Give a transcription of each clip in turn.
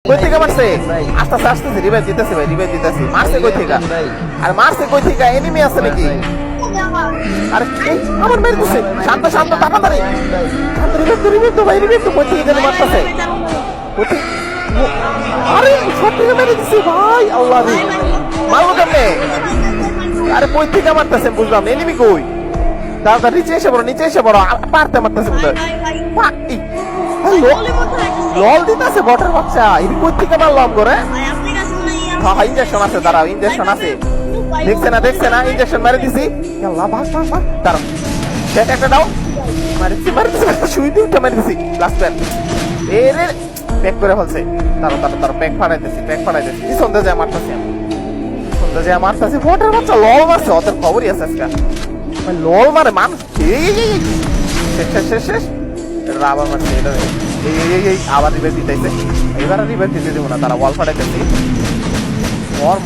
কই থেকে মারছে? আস্তে আস্তে আসতেছে, রিভাইভ দিতেছে ভাই, রিভাইভ দিতেছি। মারছে কই থেকে? আর মারছে কই থেকে? এনিমি আছে নাকি? আরে এই আমার মেরে দিছে। শান্ত শান্ত তাড়াতাড়ি। শান্ত রিভাইভ তো ভাই, রিভাইভ তো কই থেকে যেন মারতেছে। আরে সব থেকে মেরে দিছে ভাই, আল্লাহ রে। মারবো কেমনে? আরে কই থেকে মারতেছে বুঝলাম, এনিমি কই? তাড়াতাড়ি নিচে এসে পড়ো, নিচে এসে পড়ো। পারতে মারতেছে বুঝতে। লল দিতেছে বটের বাচ্চা। এর কই থেকে মারলাম করে? হ্যাঁ ইনজেকশন আছে, দাঁড়াও ইনজেকশন আছে। দেখছে না ইনজেকশন মেরে দিছি। আল্লাহ ভাগ ভাগ ভাগ, দাঁড়াও সেট একটা দাও। মারছি শুই দিয়ে উঠে মেরে দিছি। লাস্ট প্যান এরে প্যাক করে ফেলছে। তারপর প্যাক ফাড়াইতেছি পিছন দিয়ে যায় মারতেছি আমি। পিছন দিয়ে মারতেছি বটের বাচ্চা লল মারছে, ওদের খবরই আছে আজকে। লল মারে মানুষ। শেষ এটা আবার মারছে। এটা এই আবার রিভাইভ দিতেছে। এবার রিভাইভ দিতে দেবো না, তারা ওয়াল ফাটাইতেছি। মর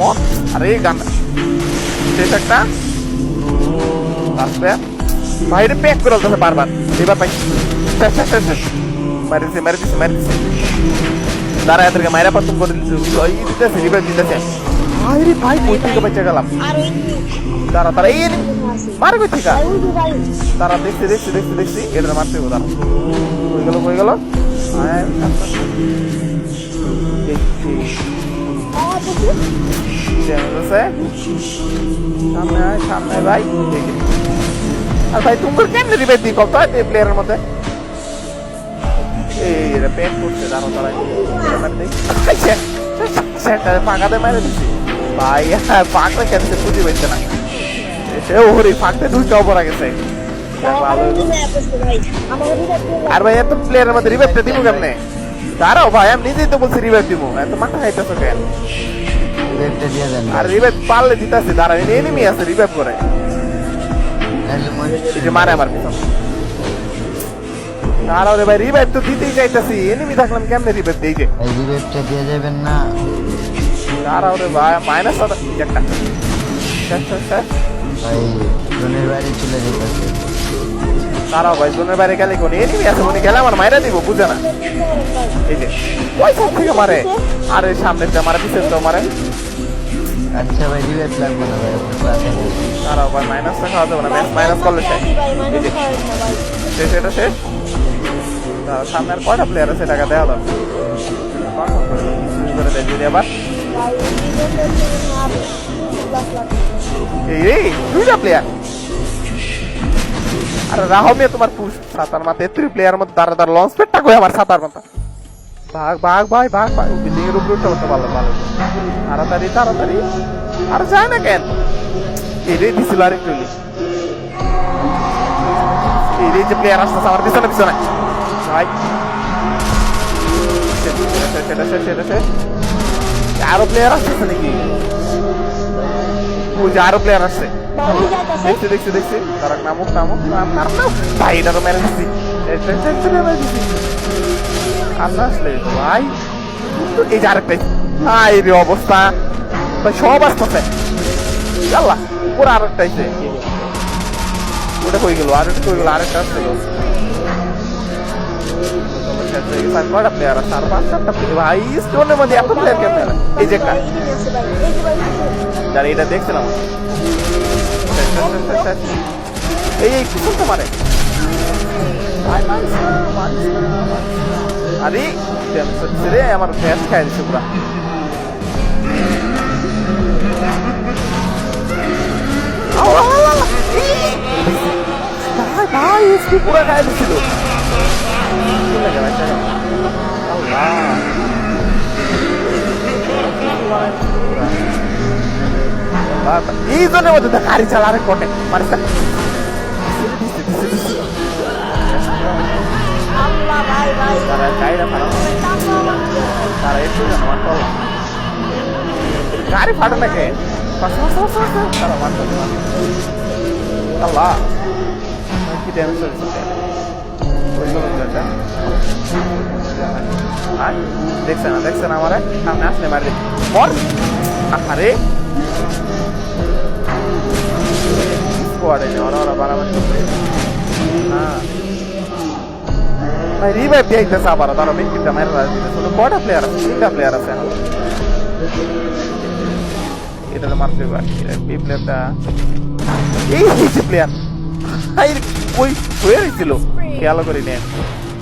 আরে গান শেষ একটা বাইরে প্যাক করে ফেলতেছে বারবার। এবার পাই শেষ মারি দিছে। তারা এদেরকে মাইরা পাতুম করে দিতেছে, রিভাইভ দিতেছে। আরে ভাই কই থেকে বেঁচে গেলাম। তারা এই মারে কই থেকে? তারা দেখছি এটা মারতে হবে। তারা কই গেল সামনে ভাই। আর ভাই তুমি কেমনে রিভাইভ দিই কত প্লেয়ারের মধ্যে? এইটা প্যাক করছে, তারা ফাঁকাতে মেরে দিচ্ছি ভাই। ফাঁকটা কেন খুঁজে পেয়েছে না। সে ওর এই ফাঁকতে দুইটা অপরা গেছে। আর ভাই এত প্লেয়ারের মধ্যে রিভাইভটা দিব কেমনে? দাঁড়াও ভাই, আমি নিজেই তো বলছি রিভাইভ দিব, এত মাথা খাইতেছো কেন? আর রিভাইভ পারলে দিতেছি। দাঁড়া এনিমি আছে, রিভাইভ করে মারে আমার পিছন। দাঁড়াও রে ভাই, রিভাইভ তো দিতেই চাইতেছি, এনিমি থাকলাম কেমনে রিভাইভ দিই? যে রিভাইভটা দিয়ে যাবেন না। দাঁড়াও রে ভাই, মাইনাস একটা ভাই জোনের বাইরে চলে যেতেছে। দাঁড়াও ভাই, জোনের বাইরে গেলে কোন এনিমি আছে? মনে গেলে আমার মাইরা দিব, বুঝে না। এই যে ওই সব থেকে মারে। আরে সামনে মারে, পিছনে তো মারে। আচ্ছা ভাই রিভাইভ লাগবে না ভাই, আপনার ক্লাসে দাঁড়াও ভাই, মাইনাসটা খাওয়া যাবে না, মাইনাস করলে শেষ। এটা শেষ। সামনে আর কয়টা প্লেয়ার আছে টাকা দেওয়া দরকার। করে দেয় যদি আবার এই দুইটা প্লেয়ার। আর রাহমিয়া তোমার সাতার মাথা 33 প্লেয়ার মধ্যে দাঁড়া লঞ্চ প্যাডটা কই আমার সাতার মাথা। ভাগ ভাই বিল্ডিং এর উপরে উঠতে ভালো তাড়াতাড়ি। আর যায় না কেন? এটাই দিছিল আরেকটু এই যে প্লেয়ার আসতেছে আমার পিছনে ভাই। সেটা আরো প্লেয়ার আসতেছে নাকি? ওই যে আরো প্লেয়ার আসছে, দেখছি। তারা নামুক ভাই, এটারও মেরে দিচ্ছি। আসলে ভাই এই যে আরেকটাই। এই রে অবস্থা ভাই, সব আসতেছে। জানলা পুরো আরেকটা আইছে। ওটা কই গেল? আরেকটা আসছিল। কয়টা প্লেয়ার আছে? আর 5-7টা ভাই। স্টোনের মধ্যে এত প্লেয়ার কেমন? এই যে একটা যারা এটা দেখছিলাম। এই কিছু তো মারে। আরে রে আমার গ্যাস খাই দিচ্ছে পুরা। ভাই পুরা খাই দিচ্ছিল। এই জনের মধ্যে গাড়ি চালা আরে কটে মারিস। গাড়ি ফাটে নাকি? আল্লাহ কি ড্যামেজ হয়েছে? দেখছে না আমার সামনে আসলে মারি মর। আরে স্কোয়াডে ওরা বাড়াবাড়ি। ভাই রিভাইভ দিয়ে আইতেছে আবার তারা মেকিটা মারা দিতেছে শুধু কয়টা প্লেয়ার আছে 3টা প্লেয়ার আছে এখন এটা তো মারতে পারি এই প্লেয়ারটা এই যে প্লেয়ার আই কই হয়ে ছিল খেয়াল করি নে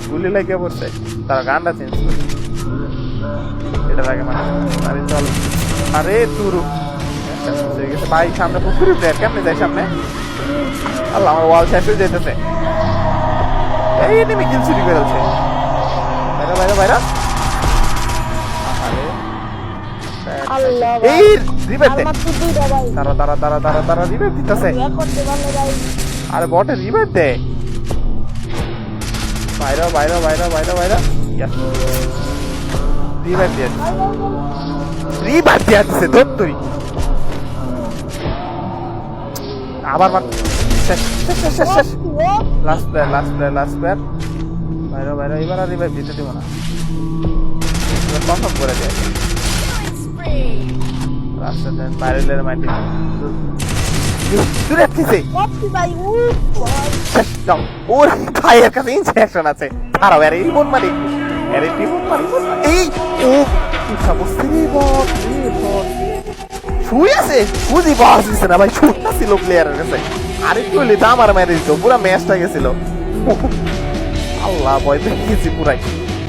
গুলি লাগে পড়ছে তারা গানটা চেঞ্জ করে এটা আগে মানে আরে চল আরে তুরু হয়ে গেছে ভাই সামনে পুকুরি প্লেয়ার কেমনে যায় সামনে আল্লাহ আমার ওয়াল শেষ হয়ে যেতেছে এই এনিমি কিল চুরি করে ফেলছে বাইরে বাইরে বাইরে আরে আল্লাহ এই রিভাইভ দে মাত্র দুইটা ভাই তারা রিভাইভ দিতেছে করতে পারলে ভাই আরে বটে রিভাইভ দে বাইরে বাইরে বাইরে বাইরে বাইরে রিভাইভ দিয়ে রিভাইভ দিয়ে দিচ্ছে ধর তুই আবার মার শেষ শেষ শেষ শেষ শেষ লাস্ট প্লেয়ার বাইরে বাইরে এবার আর রিভাইভ দিতে দিব না এবার কনফার্ম করে দেয় লাস্ট বাইরে মাইন্ড দূরে আটকেছে কপি ভাই ও ভাই শেষ দাও ওর ভাইয়ের কাছে ইনজেকশন আছে দাঁড়াও আরে রিমোট মারি আরে রিমোট মারি এই ও কি সমস্যা রে বট শুই আছে বুঝি বাস দিছে না ভাই শুটটা ছিল প্লেয়ারের কাছে আরে কি হইলে দাম আর মেরে দিত পুরো ম্যাচটা গেছিল আল্লাহ ভয় পেয়ে গেছি পুরাই